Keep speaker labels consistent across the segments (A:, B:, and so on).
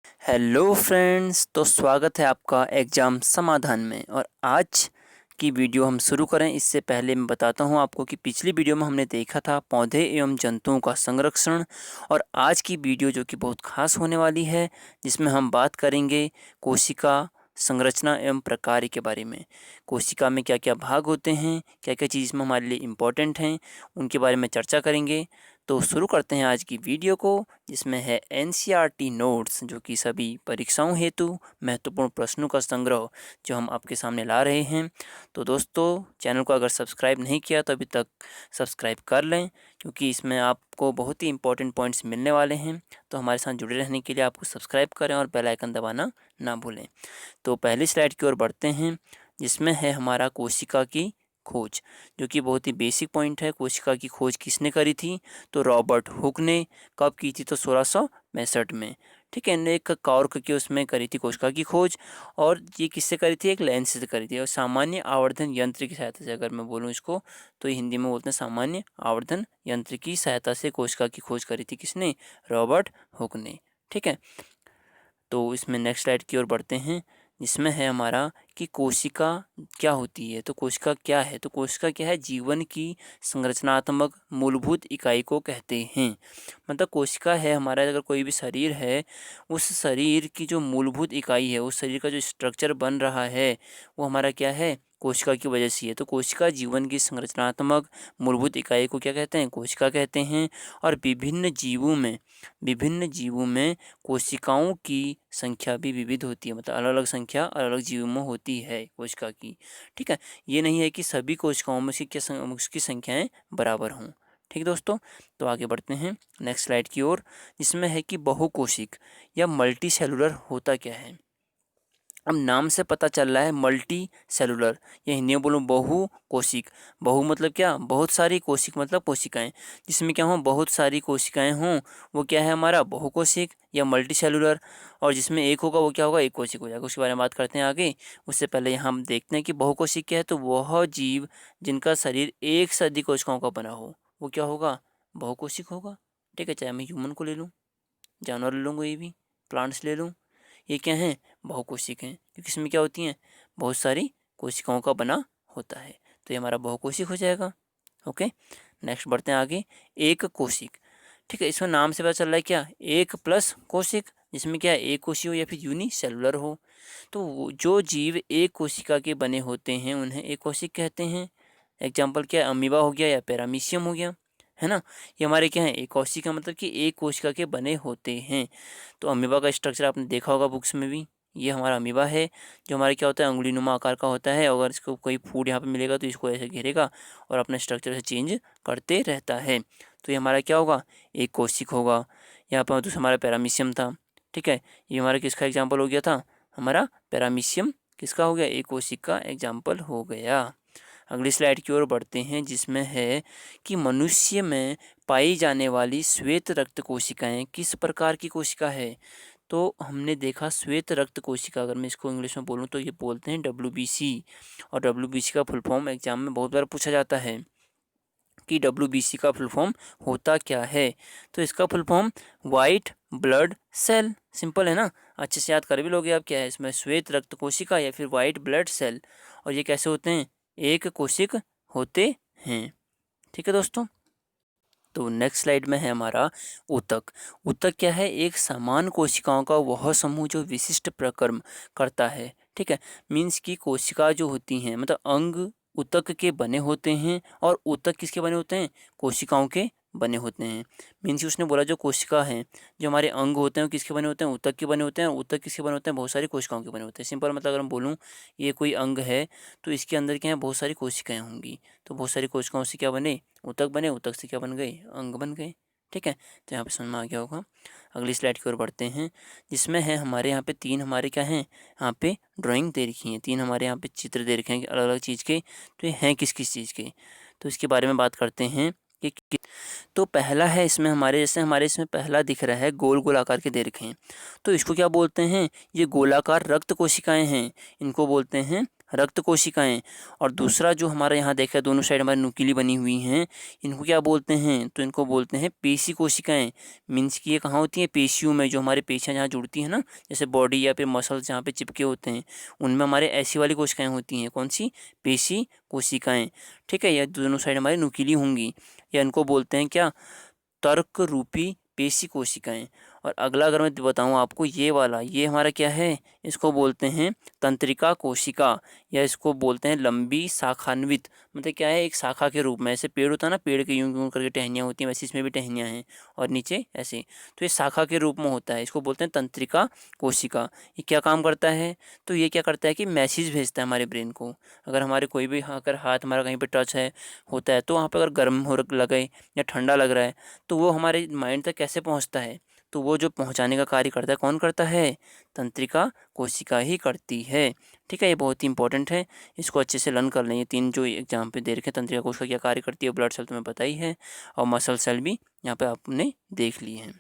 A: Hello friends, तो स्वागत है आपका एग्ज़ाम समाधान में। और आज की वीडियो हम शुरू करें इससे पहले मैं बताता हूं आपको कि पिछली वीडियो में हमने देखा था पौधे एवं जंतुओं का संरक्षण। और आज की वीडियो जो कि बहुत खास होने वाली है, जिसमें हम बात करेंगे कोशिका संरचना एवं प्रकार्य के बारे में। कोशिका में क्या क्या भाग होते हैं, क्या क्या चीज़ में हमारे लिए इम्पोर्टेंट हैं, उनके बारे में चर्चा करेंगे। तो शुरू करते हैं आज की वीडियो को, जिसमें है एनसीईआरटी नोट्स, जो कि सभी परीक्षाओं हेतु महत्वपूर्ण प्रश्नों का संग्रह जो हम आपके सामने ला रहे हैं। तो दोस्तों, चैनल को अगर सब्सक्राइब नहीं किया तो अभी तक सब्सक्राइब कर लें, क्योंकि इसमें आपको बहुत ही इंपॉर्टेंट पॉइंट्स मिलने वाले हैं। तो हमारे साथ जुड़े रहने के लिए आपको सब्सक्राइब करें और बेल आइकन दबाना ना भूलें। तो पहली स्लाइड की ओर बढ़ते हैं, जिसमें है हमारा कोशिका की खोज, जो कि बहुत ही बेसिक पॉइंट है। कोशिका की खोज किसने करी थी? तो रॉबर्ट हुक ने। कब की थी? तो 1665 में। ठीक है, ने एक कॉर्क के उसमें करी थी कोशिका की खोज। और ये किससे करी थी? एक लेंस से करी थी, और सामान्य आवर्धन यंत्र की सहायता से। अगर मैं बोलूँ इसको तो ये हिंदी में बोलते हैं सामान्य आवर्धन यंत्र की सहायता से कोशिका की खोज करी थी। किसने? रॉबर्ट हुक ने। ठीक है, तो इसमें नेक्स्ट स्लाइड की ओर बढ़ते हैं, जिसमें है हमारा कि कोशिका क्या होती है। तो कोशिका क्या है? तो कोशिका क्या है? जीवन की संरचनात्मक मूलभूत इकाई को कहते हैं। मतलब कोशिका है हमारा, अगर कोई भी शरीर है, उस शरीर की जो मूलभूत इकाई है, उस शरीर का जो स्ट्रक्चर बन रहा है, वो हमारा क्या है? कोशिका की वजह से है। तो कोशिका जीवन की संरचनात्मक मूलभूत इकाई को क्या कहते हैं? कोशिका कहते हैं। और विभिन्न जीवों में कोशिकाओं की संख्या भी विविध होती है। मतलब अलग अलग संख्या अलग अलग जीवों में होती है कोशिका की। ठीक है, ये नहीं है कि सभी कोशिकाओं में उसकी संख्याएं बराबर हों। ठीक दोस्तों, तो आगे बढ़ते हैं नेक्स्ट स्लाइड की ओर, जिसमें है कि बहुकोशिक या मल्टी सेलुलर होता क्या है। अब नाम से पता चल रहा है मल्टी सेलुलर, या हिंदी में बोलूँ बहु कोशिक। बहु मतलब क्या? बहुत सारी। कोशिक मतलब कोशिकाएं। जिसमें क्या हों? बहुत सारी कोशिकाएं हों, वो क्या है हमारा? बहुकोशिक या मल्टी सेलुलर। और जिसमें एक होगा वो क्या होगा? एक कोशिक हो जाएगा। उसके बारे में बात करते हैं आगे। उससे पहले यहाँ हम देखते हैं कि बहुकोशिक क्या है। तो वह जीव जिनका शरीर एक से अधिक कोशिकाओं का बना हो, वो क्या होगा? बहुकोशिक होगा। ठीक है, चाहे मैं ह्यूमन को ले लूँ, जानवर ले लूँ, कोई भी प्लांट्स ले लूँ, ये क्या हैं? बहुकोशिक हैं, क्योंकि इसमें क्या होती हैं? बहुत सारी कोशिकाओं का बना होता है। तो ये हमारा बहुकोशिक हो जाएगा। ओके, नेक्स्ट बढ़ते हैं आगे। एक कोशिक। ठीक है, इसमें नाम से पता चल रहा है क्या? एक प्लस कोशिक, जिसमें क्या है? एक कोशिक हो या फिर यूनिसेलुलर हो। तो जो जीव एक कोशिका के बने होते हैं उन्हें एक कोशिक कहते हैं। एग्जाम्पल क्या है? अमीबा हो गया या पैरामीशियम हो गया, है ना। ये हमारे क्या है? एक कोशिका, मतलब कि एक कोशिका के बने होते हैं। तो अमीबा का स्ट्रक्चर आपने देखा होगा बुक्स में भी। ये हमारा अमीबा है, जो हमारे क्या होता है? उंगली नुमा आकार का होता है। अगर इसको कोई फूड यहाँ पे मिलेगा तो इसको ऐसे घेरेगा और अपने स्ट्रक्चर से चेंज करते रहता है। तो ये हमारा क्या होगा? एक कोशिक होगा। यहाँ पर दूसरा हमारा पैरामीशियम था। ठीक है, ये हमारा किसका एग्जाम्पल हो गया था? हमारा पैरामीशियम किसका हो गया? एक कोशिक का एग्जाम्पल हो गया। अगली स्लाइड की ओर बढ़ते हैं, जिसमें है कि मनुष्य में पाई जाने वाली श्वेत रक्त कोशिकाएं किस प्रकार की कोशिका है। तो हमने देखा श्वेत रक्त कोशिका, अगर मैं इसको इंग्लिश में बोलूँ तो ये बोलते हैं WBC। और WBC का फुल फॉर्म एग्जाम में बहुत बार पूछा जाता है कि WBC का फुल फॉर्म होता क्या है। तो इसका full form white blood cell. Simple है ना, अच्छे से याद कर भी लोगे आप। क्या है इसमें? श्वेत रक्त कोशिका या फिर वाइट ब्लड सेल। और ये कैसे होते हैं? एक कोशिक होते हैं। ठीक है दोस्तों, तो नेक्स्ट स्लाइड में है हमारा ऊतक। ऊतक क्या है? एक समान कोशिकाओं का वह समूह जो विशिष्ट प्रक्रम करता है। ठीक है, मीन्स की कोशिका जो होती हैं, मतलब अंग ऊतक के बने होते हैं। और ऊतक किसके बने होते हैं? कोशिकाओं के बने होते हैं। मीन्स उसने बोला जो कोशिका है, जो हमारे अंग होते हैं, वो किसके बने होते हैं? ऊतक के बने होते हैं। ऊतक किसके बने होते हैं? बहुत सारी कोशिकाओं के बने होते हैं। सिंपल मतलब अगर मैं बोलूँ ये कोई अंग है, तो इसके अंदर क्या है? बहुत सारी कोशिकाएं होंगी। तो बहुत सारी कोशिकाओं से क्या बने? ऊतक बने। ऊतक से क्या बन गए? अंग बन गए। ठीक है, तो यहाँ पे समझ में आ गया होगा। अगली स्लाइड की ओर बढ़ते हैं, जिसमें है हमारे यहाँ पे तीन हमारे क्या हैं? यहाँ पे ड्राइंग दे रखी है। तीन हमारे यहाँ पे चित्र दे रखे हैं अलग अलग चीज़ के। तो ये हैं किस किस चीज़ के? तो इसके बारे में बात करते हैं कि तो पहला है इसमें हमारे, जैसे हमारे इसमें पहला दिख रहा है गोल गोल आकार के दे रखे हैं। तो इसको क्या बोलते हैं? ये गोलाकार रक्त कोशिकाएं हैं। इनको बोलते हैं रक्त कोशिकाएं, और दूसरा जो हमारा यहाँ देखा दोनों साइड हमारी नुकीली बनी हुई हैं, इनको क्या बोलते हैं, तो इनको बोलते हैं पेशी कोशिकाएं। मीन्स कि ये कहाँ होती हैं, पेशियों में, जो हमारे पेशियाँ जहाँ जुड़ती हैं ना, जैसे बॉडी या फिर मसल्स जहाँ पे चिपके होते हैं, उनमें हमारे ऐसी वाली कोशिकाएं होती हैं। कौन सी, पेशी कोशिकाएं। ठीक है, यह दोनों साइड हमारी नुकीली होंगी, या इनको बोलते हैं क्या, तर्क रूपी पेशी कोशिकाएं। और अगला अगर मैं बताऊं आपको, ये वाला, ये हमारा क्या है, इसको बोलते हैं तंत्रिका कोशिका, या इसको बोलते हैं लंबी शाखान्वित। मतलब क्या है, एक शाखा के रूप में, ऐसे पेड़ होता है ना, पेड़ के यूं यूं करके टहनियाँ होती हैं, वैसे इसमें भी टहनियाँ हैं और नीचे ऐसे, तो ये शाखा के रूप में होता है, इसको बोलते हैं तंत्रिका कोशिका। ये क्या काम करता है, तो ये क्या करता है कि मैसेज भेजता है हमारे ब्रेन को। अगर हमारे कोई भी अगर हाथ हमारा कहीं पर टच है होता है, तो वहाँ पर अगर गर्म हो लगे या ठंडा लग रहा है, तो वो हमारे माइंड तक कैसे पहुँचता है, तो वो जो पहुंचाने का कार्य करता है, कौन करता है, तंत्रिका कोशिका ही करती है। ठीक है, ये बहुत ही इंपॉर्टेंट है, इसको अच्छे से लर्न कर लें। ये तीन जो एग्जाम पे दे रखे, तंत्रिका कोशिका क्या कार्य करती है, ब्लड सेल तुम्हें पता ही है, और मसल सेल भी यहाँ पे आपने देख लिए हैं।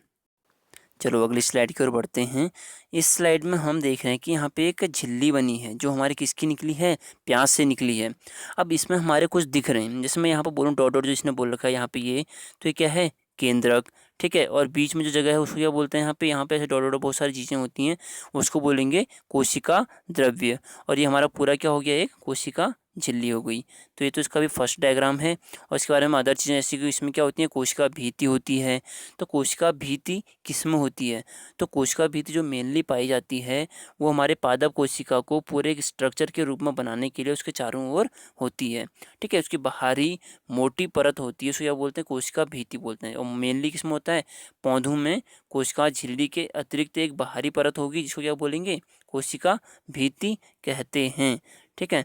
A: चलो अगली स्लाइड की ओर बढ़ते हैं। इस स्लाइड में हम देख रहे हैं कि यहाँ पे एक झिल्ली बनी है, जो हमारी किसकी निकली है, प्यास से निकली है। अब इसमें हमारे कुछ दिख रहे हैं, जैसे मैं यहाँ पर बोलूँ डॉट डॉट जो इसने बोल रखा है यहाँ पे ये, तो ये क्या है, केंद्रक। ठीक है, और बीच में जो जगह है उसको क्या बोलते हैं, यहाँ पे ऐसे डॉट डॉट बहुत सारी चीज़ें होती हैं, उसको बोलेंगे कोशिका द्रव्य। और ये हमारा पूरा क्या हो गया, एक कोशिका झिल्ली हो गई। तो ये तो इसका भी फर्स्ट डायग्राम है। और इसके बारे में अदर चीज़ें ऐसी कि इसमें क्या होती है, कोशिका भित्ति होती है। तो कोशिका भित्ति किस में होती है, तो कोशिका भित्ति जो मेनली पाई जाती है, वो हमारे पादप कोशिका को पूरे एक स्ट्रक्चर के रूप में बनाने के लिए उसके चारों ओर होती है। ठीक है, उसकी बाहरी मोटी परत होती है, उसको क्या बोलते हैं, कोशिका भित्ति बोलते हैं। और मेनली किस में होता है, पौधों में कोशिका झिल्ली के अतिरिक्त एक बाहरी परत होगी, जिसको क्या बोलेंगे, कोशिका भित्ति कहते हैं। ठीक है,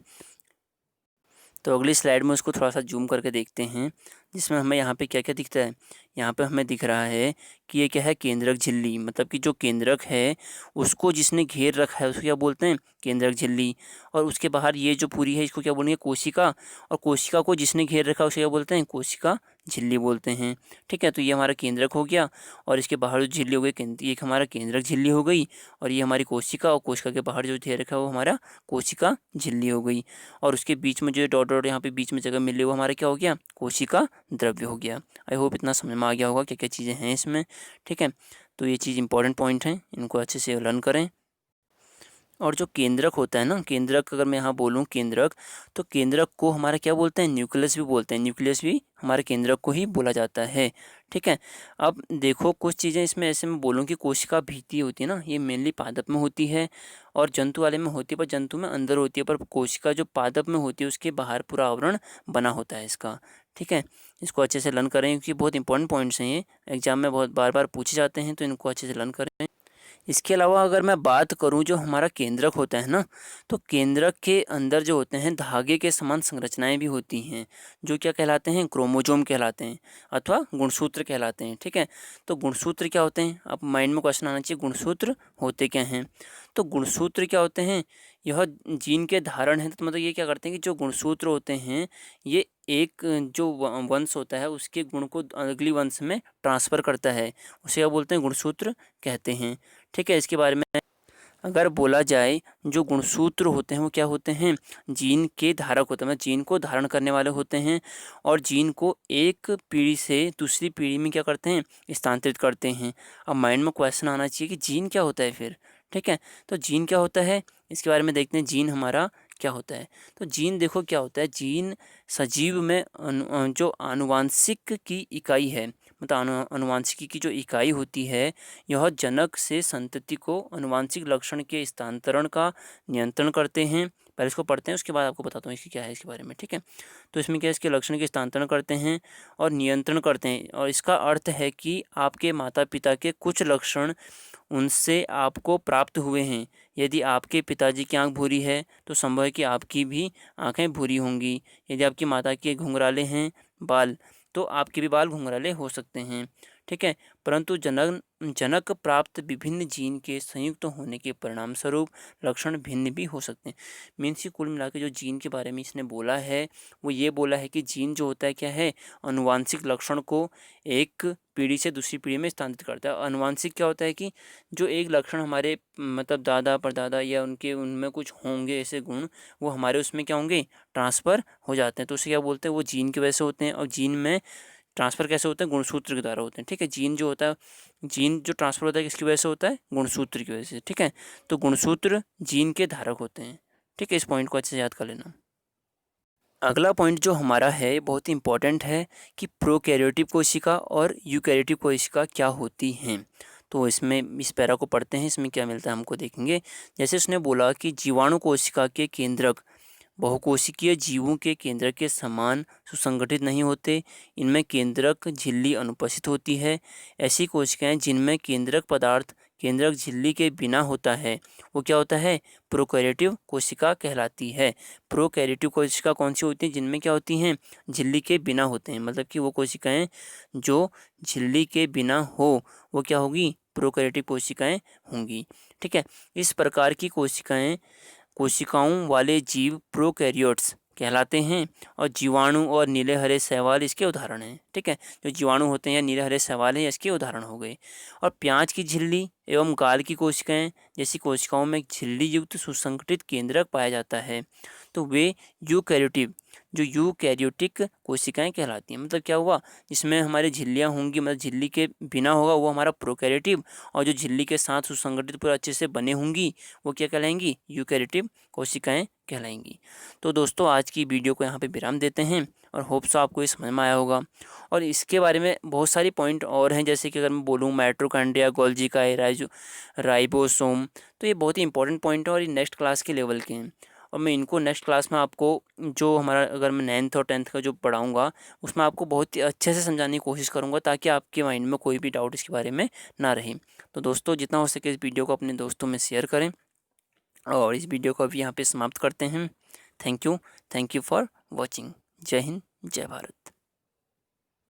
A: तो अगली स्लाइड में उसको थोड़ा सा जूम करके देखते हैं, जिसमें हमें यहाँ पे क्या क्या दिखता है। यहाँ पे हमें दिख रहा है कि ये क्या है, केंद्रक झिल्ली। मतलब कि जो केंद्रक है उसको जिसने घेर रखा है उसको क्या बोलते हैं, केंद्रक झिल्ली। और उसके बाहर ये जो पूरी है इसको क्या बोलेंगे, कोशिका। और कोशिका को जिसने घेर रखा है उसे क्या बोलते हैं, कोशिका झिल्ली बोलते हैं। ठीक है, तो ये हमारा केंद्रक हो गया, और इसके बाहर जो झिल्ली हो गई, ये हमारा केंद्रक झिल्ली हो गई, और ये हमारी कोशिका, और कोशिका के बाहर जो घेर रखा है वो हमारा कोशिका झिल्ली हो गई। और उसके बीच में जो डॉट डॉट यहाँ पे बीच में जगह मिली वो हमारा क्या हो गया, कोशिका द्रव्य हो गया। आई होप इतना समझ में आ गया होगा क्या क्या चीज़ें हैं इसमें। ठीक है, तो ये चीज़ इंपॉर्टेंट पॉइंट है, इनको अच्छे से लर्न करें। और जो केंद्रक होता है ना, केंद्रक अगर मैं यहाँ बोलूँ केंद्रक, तो केंद्रक को हमारा क्या बोलते हैं, न्यूक्लियस भी बोलते हैं। न्यूक्लियस भी हमारे केंद्रक को ही बोला जाता है। ठीक है, अब देखो कुछ चीज़ें इसमें ऐसे मैं बोलूँ कि कोशिका भित्ति होती है ना, ये मेनली पादप में होती है और जंतु वाले में होती है, पर जंतु में अंदर होती है, पर कोशिका जो पादप में होती है उसके बाहर पूरा आवरण बना होता है इसका। ठीक है, इसको अच्छे से लर्न करें, क्योंकि बहुत इंपॉर्टेंट पॉइंट्स हैं, ये एग्जाम में बहुत बार बार पूछे जाते हैं, तो इनको अच्छे से लर्न करें। इसके अलावा अगर मैं बात करूं, जो हमारा केंद्रक होता है ना, तो केंद्रक के अंदर जो होते हैं धागे के समान संरचनाएं भी होती हैं, जो क्या कहलाते हैं, क्रोमोजोम कहलाते हैं, अथवा गुणसूत्र कहलाते हैं। ठीक है, तो गुणसूत्र क्या होते हैं, अब माइंड में क्वेश्चन आना चाहिए, गुणसूत्र होते क्या हैं। तो गुणसूत्र क्या होते हैं, यह जीन के धारण है। तो मतलब ये क्या करते हैं कि जो गुणसूत्र होते हैं, ये एक जो वंश होता है उसके गुण को अगली वंश में ट्रांसफ़र करता है, उसे क्या बोलते हैं, गुणसूत्र कहते हैं। ठीक है, इसके बारे में अगर बोला जाए, जो गुणसूत्र होते हैं वो क्या होते हैं, जीन के धारक होते हैं, मतलब जीन को धारण करने वाले होते हैं, और जीन को एक पीढ़ी से दूसरी पीढ़ी में क्या करते हैं, स्थानांतरित करते हैं। अब माइंड में क्वेश्चन आना चाहिए कि जीन क्या होता है फिर। ठीक है, तो जीन क्या होता है, इसके बारे में देखते हैं, जीन हमारा क्या होता है। तो जीन देखो क्या होता है, जीन सजीव में जो आनुवांशिक की इकाई है, मतलब अनुवांशिकी की जो इकाई होती है, यह जनक से संतति को अनुवांशिक लक्षण के स्थानांतरण का नियंत्रण करते हैं। पहले इसको पढ़ते हैं, उसके बाद आपको बताता हूँ इसकी क्या है इसके बारे में। ठीक है, तो इसमें क्या है, इसके लक्षण के स्थानांतरण करते हैं और नियंत्रण करते हैं। और इसका अर्थ है कि आपके माता पिता के कुछ लक्षण उनसे आपको प्राप्त हुए हैं। यदि आपके पिताजी की आंख भूरी है तो संभव है कि आपकी भी आंखें भूरी होंगी। यदि आपकी माता के घुंघराले हैं बाल, तो आपके भी बाल घुंघराले हो सकते हैं। ठीक है, परंतु जनन जनक प्राप्त विभिन्न जीन के संयुक्त होने के परिणाम स्वरूप लक्षण भिन्न भी हो सकते हैं। मीन्स कुल मिला के जो जीन के बारे में इसने बोला है वो ये बोला है कि जीन जो होता है क्या है, अनुवांशिक लक्षण को एक पीढ़ी से दूसरी पीढ़ी में स्थानांतरित करता है। अनुवांशिक क्या होता है कि जो एक लक्षण हमारे मतलब दादा परदादा या उनके उनमें कुछ होंगे ऐसे गुण, वो हमारे उसमें क्या होंगे, ट्रांसफ़र हो जाते हैं। तो उसे क्या बोलते हैं, वो जीन की वजह से होते हैं। और जीन में ट्रांसफ़र कैसे होते हैं, गुणसूत्र के द्वारा होते हैं। ठीक है, जीन जो होता है, जीन जो ट्रांसफ़र होता है किसकी वजह से होता है, गुणसूत्र की वजह से। ठीक है, तो गुणसूत्र जीन के धारक होते हैं। ठीक है, इस पॉइंट को अच्छे से याद कर लेना। अगला पॉइंट जो हमारा है बहुत ही इंपॉर्टेंट है कि प्रोकैरियोटिक कोशिका और यूकैरियोटिक कोशिका क्या होती हैं। तो इसमें इस पैरा को पढ़ते हैं, इसमें क्या मिलता है हमको देखेंगे। जैसे उसने बोला कि जीवाणु कोशिका के केंद्रक बहुकोशिकीय जीवों के केंद्रक के समान सुसंगठित नहीं होते। इनमें केंद्रक झिल्ली अनुपस्थित होती है। ऐसी कोशिकाएं जिनमें केंद्रक पदार्थ केंद्रक झिल्ली के बिना होता है वो क्या होता है, प्रोकैरियोटिक कोशिका कहलाती है। प्रोकैरियोटिक कोशिका कौन सी होती हैं, जिनमें क्या होती हैं, झिल्ली के बिना होते हैं। मतलब कि वो कोशिकाएं जो झिल्ली के बिना हो वो क्या होगी, प्रोकैरियोटिक कोशिकाएं होंगी। ठीक है, इस प्रकार की कोशिकाओं वाले जीव प्रोकैरियोट्स कहलाते हैं। और जीवाणु और नीले हरे शैवाल इसके उदाहरण हैं। ठीक है, जो जीवाणु होते हैं या नीले हरे शैवाल हैं इसके उदाहरण हो गए। और प्याज की झिल्ली एवं गाल की कोशिकाएं जैसी कोशिकाओं में झिल्ली युक्त सुसंगठित केंद्रक पाया जाता है, तो वे यूकैरियोटिक कोशिकाएं कहलाती हैं। मतलब क्या हुआ, जिसमें हमारी झिल्लियां होंगी, मतलब झिल्ली के बिना होगा वो हमारा प्रोकैरियोटिक, और जो झिल्ली के साथ सुसंगठित पूरा अच्छे से बने होंगी वो क्या कहलाएंगी, यूकैरियोटिक कोशिकाएं कहलाएंगी। तो दोस्तों आज की वीडियो को यहाँ पे विराम देते हैं और होप सो आपको ये समझ में आया होगा। और इसके बारे में बहुत सारी पॉइंट और हैं, जैसे कि अगर मैं बोलूँ माइटोकॉन्ड्रिया, गोल्जी राइबोसोम, तो ये बहुत ही इंपॉर्टेंट पॉइंट है और ये नेक्स्ट क्लास के लेवल के हैं। और मैं इनको नेक्स्ट क्लास में आपको जो हमारा अगर मैं 9th और 10th का जो पढ़ाऊँगा उसमें आपको बहुत ही अच्छे से समझाने की कोशिश करूँगा, ताकि आपके माइंड में कोई भी डाउट इसके बारे में ना रहे। तो दोस्तों जितना हो सके इस वीडियो को अपने दोस्तों में शेयर करें और इस वीडियो को अभी यहाँ पे समाप्त करते हैं। Thank you for watching. जय हिंद, जय भारत।